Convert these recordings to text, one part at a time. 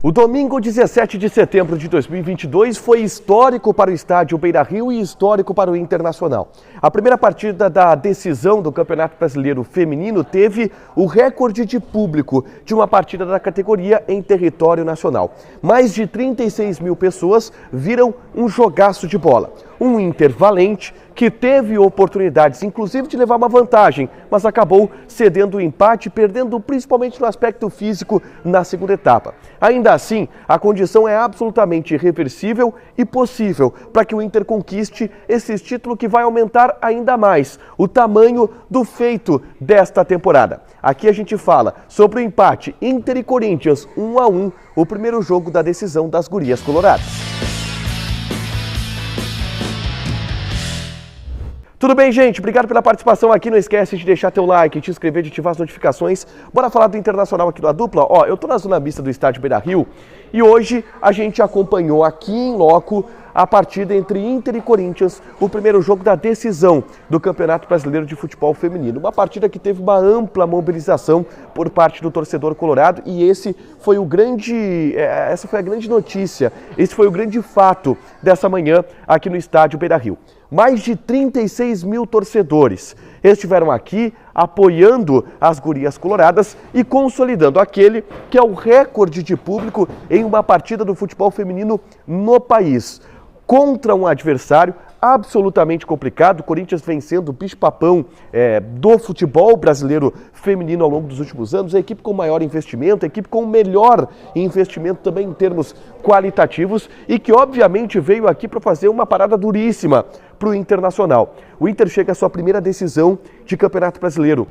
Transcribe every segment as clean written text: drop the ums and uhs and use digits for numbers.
O domingo 17 de setembro de 2022 foi histórico para o estádio Beira-Rio e histórico para o Internacional. A primeira partida da decisão do Campeonato Brasileiro Feminino teve o recorde de público de uma partida da categoria em território nacional. Mais de 36 mil pessoas viram um jogaço de bola. Um Inter valente que teve oportunidades, inclusive, de levar uma vantagem, mas acabou cedendo o empate, perdendo principalmente no aspecto físico na segunda etapa. Ainda assim, a condição é absolutamente irreversível e possível para que o Inter conquiste esse título que vai aumentar ainda mais o tamanho do feito desta temporada. Aqui a gente fala sobre o empate Inter e Corinthians 1-1, o primeiro jogo da decisão das Gurias Coloradas. Tudo bem, gente? Obrigado pela participação aqui. Não esquece de deixar teu like, te inscrever, de ativar as notificações. Bora falar do Internacional aqui da dupla? Ó, eu tô na zona mista do estádio Beira-Rio e hoje a gente acompanhou aqui em loco a partida entre Inter e Corinthians, o primeiro jogo da decisão do Campeonato Brasileiro de Futebol Feminino. Uma partida que teve uma ampla mobilização por parte do torcedor colorado e essa foi a grande notícia, esse foi o grande fato dessa manhã aqui no estádio Beira-Rio. Mais de 36 mil torcedores estiveram aqui apoiando as Gurias Coloradas e consolidando aquele que é o recorde de público em uma partida do futebol feminino no país. Contra um adversário absolutamente complicado, o Corinthians vem sendo o bicho-papão do futebol brasileiro feminino ao longo dos últimos anos, a equipe com maior investimento, a equipe com melhor investimento também em termos qualitativos e que obviamente veio aqui para fazer uma parada duríssima para o Internacional. O Inter chega à sua primeira decisão de Campeonato Brasileiro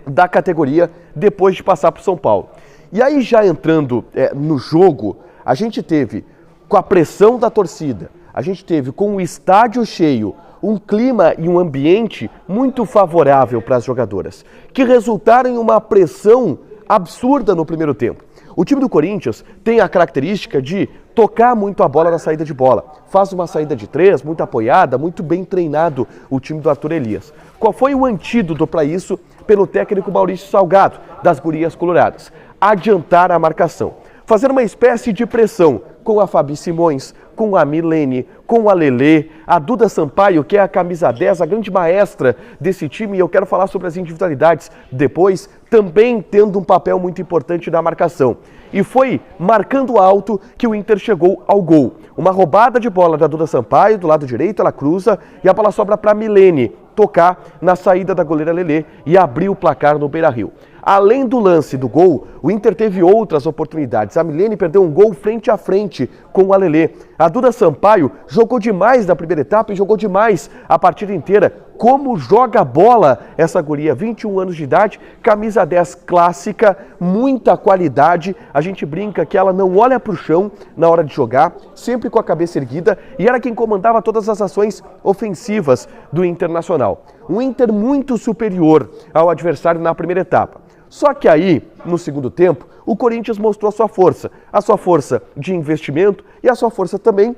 da categoria depois de passar para o São Paulo. E aí já entrando no jogo, a gente teve com a pressão da torcida, a gente teve com o estádio cheio, um clima e um ambiente muito favorável para as jogadoras, que resultaram em uma pressão absurda no primeiro tempo. O time do Corinthians tem a característica de tocar muito a bola na saída de bola. Faz uma saída de três, muito apoiada, muito bem treinado o time do Arthur Elias. Qual foi o antídoto para isso pelo técnico Maurício Salgado, das Gurias Coloradas? Adiantar a marcação. Fazer uma espécie de pressão com a Fabi Simões, com a Milene, com a Lelê, a Duda Sampaio, que é a camisa 10, a grande maestra desse time, e eu quero falar sobre as individualidades depois, também tendo um papel muito importante na marcação. E foi marcando alto que o Inter chegou ao gol. Uma roubada de bola da Duda Sampaio, do lado direito, ela cruza e a bola sobra para a Milene tocar na saída da goleira Lelê e abrir o placar no Beira-Rio. Além do lance do gol, o Inter teve outras oportunidades. A Milene perdeu um gol frente a frente com a Lelê. A Duda Sampaio jogou demais na primeira etapa e jogou demais a partida inteira. Como joga bola essa guria, 21 anos de idade, camisa 10 clássica, muita qualidade. A gente brinca que ela não olha para o chão na hora de jogar, sempre com a cabeça erguida, e era quem comandava todas as ações ofensivas do Internacional. Um Inter muito superior ao adversário na primeira etapa. Só que aí, no segundo tempo, o Corinthians mostrou a sua força de investimento e a sua força também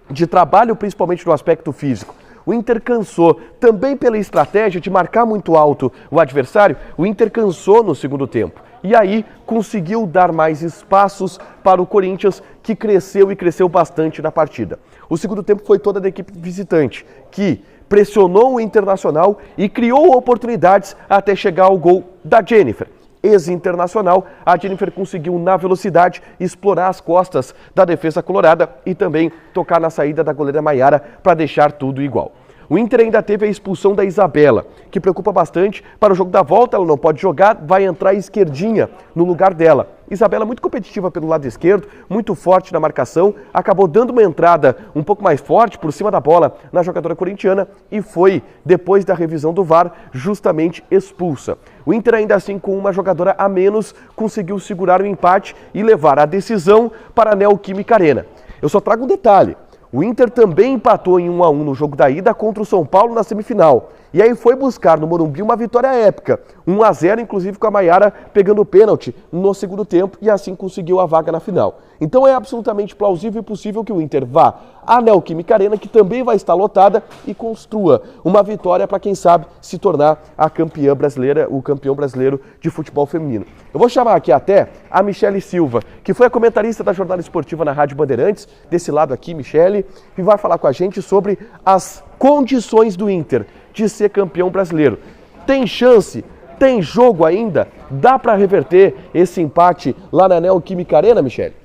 de trabalho, principalmente no aspecto físico. O Inter cansou, também pela estratégia de marcar muito alto o adversário, o Inter cansou no segundo tempo. E aí conseguiu dar mais espaços para o Corinthians, que cresceu e cresceu bastante na partida. O segundo tempo foi toda da equipe visitante, que pressionou o Internacional e criou oportunidades até chegar ao gol da Jennifer. Ex-internacional, a Jennifer conseguiu na velocidade explorar as costas da defesa colorada e também tocar na saída da goleira Maiara para deixar tudo igual. O Inter ainda teve a expulsão da Isabela, que preocupa bastante para o jogo da volta. Ela não pode jogar, vai entrar a esquerdinha no lugar dela. Isabela muito competitiva pelo lado esquerdo, muito forte na marcação, acabou dando uma entrada um pouco mais forte por cima da bola na jogadora corintiana e foi, depois da revisão do VAR, justamente expulsa. O Inter ainda assim, com uma jogadora a menos, conseguiu segurar o empate e levar a decisão para a Neoquímica Arena. Eu só trago um detalhe. O Inter também empatou em 1-1 no jogo da ida contra o São Paulo na semifinal. E aí foi buscar no Morumbi uma vitória épica, 1-0, inclusive com a Maiara pegando o pênalti no segundo tempo e assim conseguiu a vaga na final. Então é absolutamente plausível e possível que o Inter vá à Neoquímica Arena, que também vai estar lotada, e construa uma vitória para, quem sabe, se tornar a campeã brasileira, o campeão brasileiro de futebol feminino. Eu vou chamar aqui até a Michele Silva, que foi a comentarista da Jornada Esportiva na Rádio Bandeirantes, desse lado aqui, Michele, e vai falar com a gente sobre as condições do Inter de ser campeão brasileiro. Tem chance? Tem jogo ainda? Dá para reverter esse empate lá na Neoquímica Arena, Michele?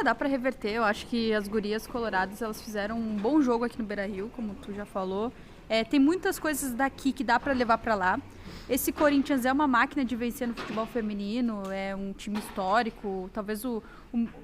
Dá para reverter. Eu acho que as gurias coloradas, elas fizeram um bom jogo aqui no Beira-Rio, como tu já falou. Tem muitas coisas daqui que dá para levar para lá. Esse Corinthians é uma máquina de vencer no futebol feminino, é um time histórico, talvez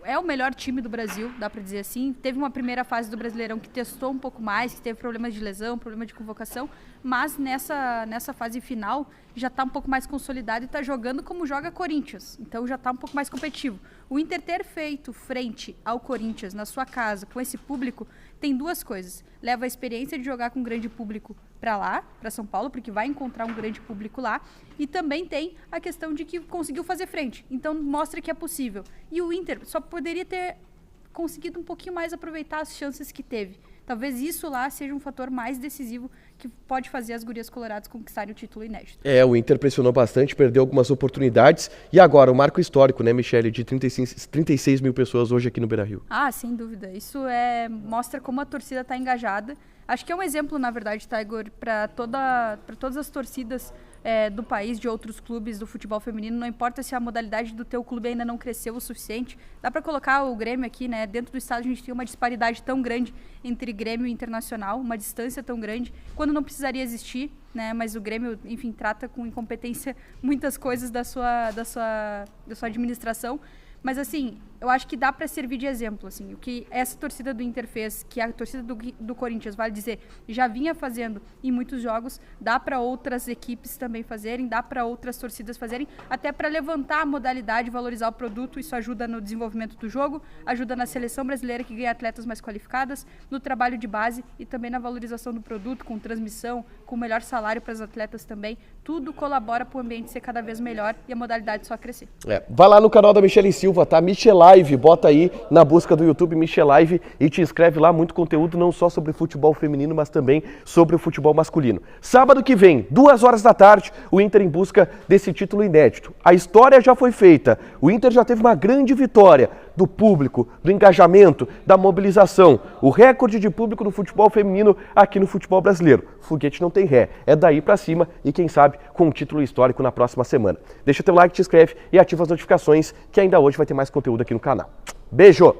é o melhor time do Brasil, dá para dizer assim. Teve uma primeira fase do Brasileirão que testou um pouco mais, que teve problemas de lesão, problema de convocação, mas nessa fase final já está um pouco mais consolidado e está jogando como joga Corinthians, então já está um pouco mais competitivo. O Inter ter feito frente ao Corinthians na sua casa, com esse público, tem duas coisas. Leva a experiência de jogar com um grande público para lá, para São Paulo, porque vai encontrar um grande público lá, e também tem a questão de que conseguiu fazer frente, então mostra que é possível. E o Inter só poderia ter conseguido um pouquinho mais aproveitar as chances que teve. Talvez isso lá seja um fator mais decisivo que pode fazer as gurias coloradas conquistarem o título inédito. O Inter pressionou bastante, perdeu algumas oportunidades, e agora o marco histórico, né, Michele, de 36 mil pessoas hoje aqui no Beira-Rio. Sem dúvida. Isso mostra como a torcida está engajada. Acho que é um exemplo, na verdade, tá, Igor, para todas as torcidas do país, de outros clubes do futebol feminino. Não importa se a modalidade do teu clube ainda não cresceu o suficiente. Dá para colocar o Grêmio aqui, né? Dentro do estado a gente tem uma disparidade tão grande entre Grêmio e Internacional, uma distância tão grande, quando não precisaria existir, né? Mas o Grêmio, enfim, trata com incompetência muitas coisas da sua administração. Mas, assim, eu acho que dá para servir de exemplo, assim, o que essa torcida do Inter fez, que a torcida do Corinthians, vale dizer, já vinha fazendo em muitos jogos, dá para outras equipes também fazerem, dá para outras torcidas fazerem, até para levantar a modalidade, valorizar o produto. Isso ajuda no desenvolvimento do jogo, ajuda na seleção brasileira, que ganha atletas mais qualificadas, no trabalho de base e também na valorização do produto, com transmissão, com melhor salário para as atletas também. Tudo colabora para o ambiente ser cada vez melhor e a modalidade só crescer. Vai lá no canal da Michele Silva, tá? Michelive, bota aí na busca do YouTube Michelive e te inscreve lá, muito conteúdo não só sobre futebol feminino, mas também sobre o futebol masculino. Sábado que vem, 2h da tarde, o Inter em busca desse título inédito. A história já foi feita, o Inter já teve uma grande vitória do público, do engajamento, da mobilização. O recorde de público no futebol feminino aqui no futebol brasileiro. Foguete não tem ré, é daí pra cima e quem sabe com um título histórico na próxima semana. Deixa teu like, te inscreve e ativa as notificações que ainda hoje vai ter mais conteúdo aqui no canal. Beijo!